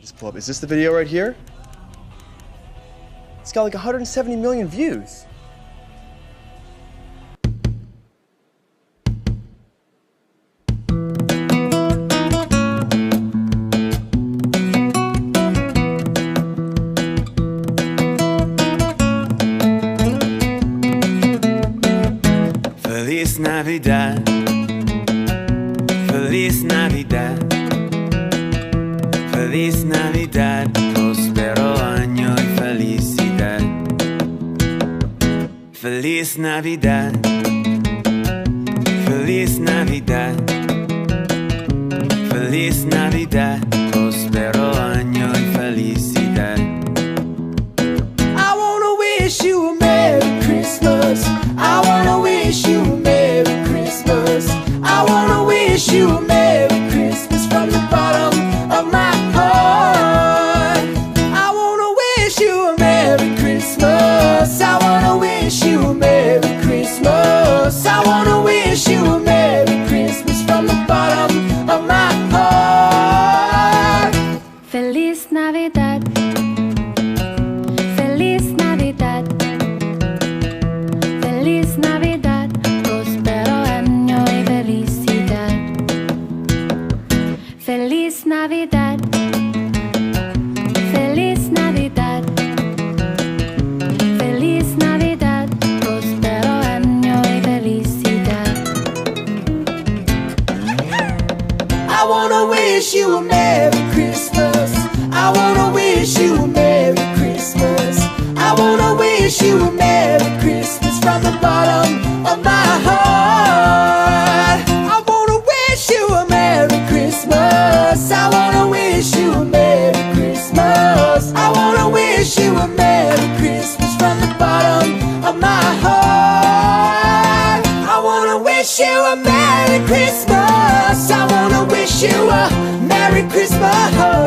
Let's pull up. Is this the video right here? It's got like 170 million views. Feliz Navidad, Feliz Navidad, Feliz Navidad, próspero año y felicidad. Feliz Navidad, Feliz Navidad, Feliz Navidad, próspero año y felicidad. I wanna wish you a Merry Christmas. I wanna wish you a Merry Christmas. I wanna wish you a Merry Christmas from the bottom of my heart. I wanna wish you a Merry Christmas. I wanna wish you a Merry Christmas. I wanna wish you a Merry Christmas from the bottom of my heart. Feliz Navidad. Feliz Navidad. Feliz Navidad, próspero año y felicidad. Feliz Navidad. Feliz Navidad. Feliz Navidad, próspero año y felicidad. I wanna wish you a Merry Christmas. I wanna wish you a Merry Christmas. I wanna wish you a Merry Christmas from the bottom of my heart. I wanna wish you a Merry Christmas. I wanna wish you a Merry Christmas. I wanna wish you a Merry Christmas from the bottom of my heart. I wanna wish you a Merry Christmas. I wanna wish you a Merry Christmas.